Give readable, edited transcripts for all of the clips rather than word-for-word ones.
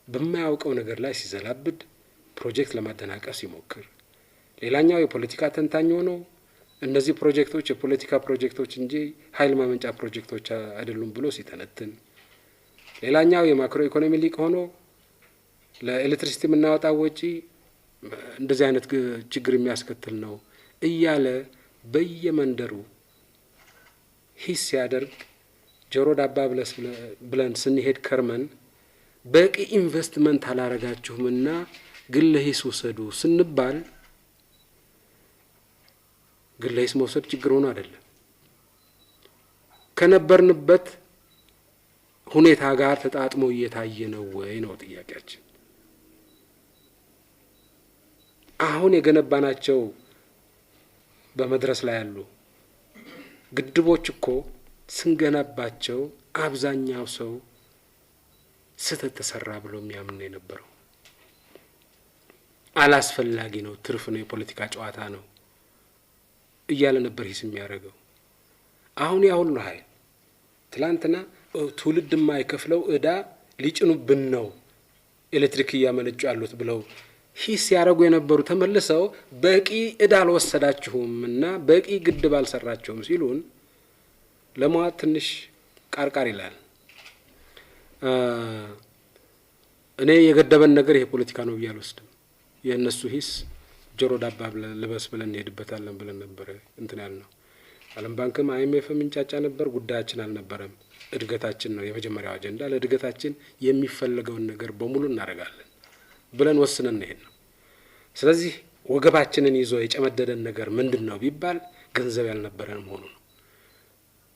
በማያውቀው ነገር ላይ ሲዘላብድ ፕሮጀክት ለማደናቀፍ ሲሞክር፣ ሌላኛው የፖለቲካ ተንታኝ ሆኖ እነዚህ ፕሮጀክቶች የፖለቲካ ፕሮጀክቶች እንጂ ኃይል ማመንጫ ፕሮጀክቶች አይደሉም ብሎ ሲተነትን፣ ሌላኛው የማክሮ ኢኮኖሚ ሊቅ ሆኖ ለኤሌክትሪሲቲ የምናወጣው ወጪ እንደዚህ አይነት ችግር የሚያስከትል ነው እያለ በየመንደሩ ሂስ ሲያደርግ ጆሮ ዳባ ብለን ስንሄድ ከርመን በቂ ኢንቨስትመንት አላረጋችሁምና ግለ ሂስ ውሰዱ ስንባል ግለ ሂስ መውሰድ ችግር ሆኖ አይደለም፣ ከነበርንበት ሁኔታ ጋር ተጣጥሞ እየታየ ነው ወይ ነው ጥያቄያችን። አሁን የገነባናቸው በመድረስ ላይ ያሉ ግድቦች እኮ ስንገነባቸው አብዛኛው ሰው ስህተት ተሰራ ብሎ የሚያምን ነው የነበረው። አላስፈላጊ ነው፣ ትርፍ ነው፣ የፖለቲካ ጨዋታ ነው እያለ ነበር ሂስ የሚያደርገው። አሁን ያ ሁሉ ኃይል ትላንትና ትውልድ የማይከፍለው እዳ ሊጭኑብን ነው ኤሌክትሪክ እያመነጩ ያሉት ብለው ሂስ ያደረጉ የነበሩ ተመልሰው በቂ እዳ አልወሰዳችሁም እና በቂ ግድብ አልሰራችሁም ሲሉን ለማዋት ትንሽ ቃርቃር ይላል። እኔ የገደበን ነገር ይሄ ፖለቲካ ነው ብዬ አልወስድም። የእነሱ ሂስ ጆሮ ዳባ ልበስ ብለን እንሄድበታለን ብለን ነበር እንትን ያልነው። ዓለም ባንክም አይኤምኤፍም እንጫጫ ነበር፣ ጉዳያችን አልነበረም። እድገታችን ነው የመጀመሪያው አጀንዳ፣ ለእድገታችን የሚፈልገውን ነገር በሙሉ እናደርጋለን ብለን ወስነን ነው ነው። ስለዚህ ወገባችንን ይዞ የጨመደደን ነገር ምንድነው ቢባል ገንዘብ ያልነበረን መሆኑ ነው።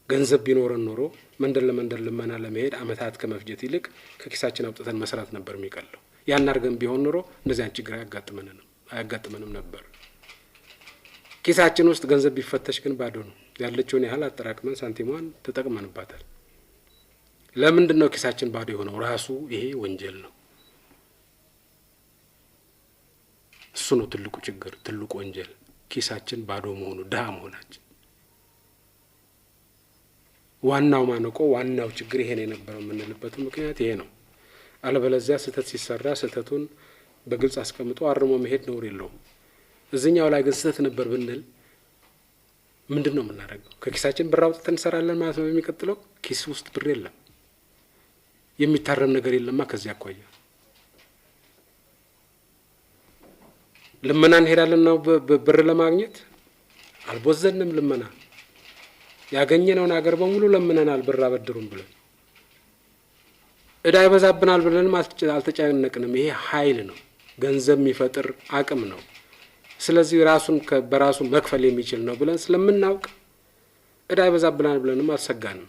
ገንዘብ ቢኖረን ኖሮ መንደር ለመንደር ልመና ለመሄድ አመታት ከመፍጀት ይልቅ ከኪሳችን አውጥተን መስራት ነበር የሚቀለው። ያን አርገን ቢሆን ኖሮ እንደዚህ ችግር አያጋጥመንም ነበር። ኪሳችን ውስጥ ገንዘብ ቢፈተሽ ግን ባዶ ነው። ያለችውን ያህል አጠራቅመን ሳንቲሟን ተጠቅመንባታል። ለምንድነው ኪሳችን ባዶ የሆነው? ራሱ ይሄ ወንጀል ነው። እሱ ነው ትልቁ ችግር፣ ትልቁ ወንጀል፣ ኪሳችን ባዶ መሆኑ፣ ድሃ መሆናችን። ዋናው ማነቆ፣ ዋናው ችግር ይሄ ነው የነበረው የምንልበት ምክንያት ይሄ ነው። አለበለዚያ ስህተት ሲሰራ ስህተቱን በግልጽ አስቀምጦ አርሞ መሄድ ነውር የለውም። እዚህኛው ላይ ግን ስህተት ነበር ብንል ምንድነው የምናደርገው? ከኪሳችን ብር አውጥተን እንሰራለን ማለት ነው። የሚቀጥለው ኪስ ውስጥ ብር የለም፣ የሚታረም ነገር የለማ። ከዚያ አኳያ ልመና እንሄዳለን ነው ብር ለማግኘት። አልቦዘንም። ልመና ያገኘነውን ሀገር በሙሉ ለምነናል፣ ብር አበድሩን ብለን። እዳ ይበዛብናል ብለንም አልተጨነቅንም። ይሄ ኃይል ነው፣ ገንዘብ የሚፈጥር አቅም ነው። ስለዚህ ራሱን በራሱ መክፈል የሚችል ነው ብለን ስለምናውቅ እዳ ይበዛብናል ብለንም አልሰጋንም።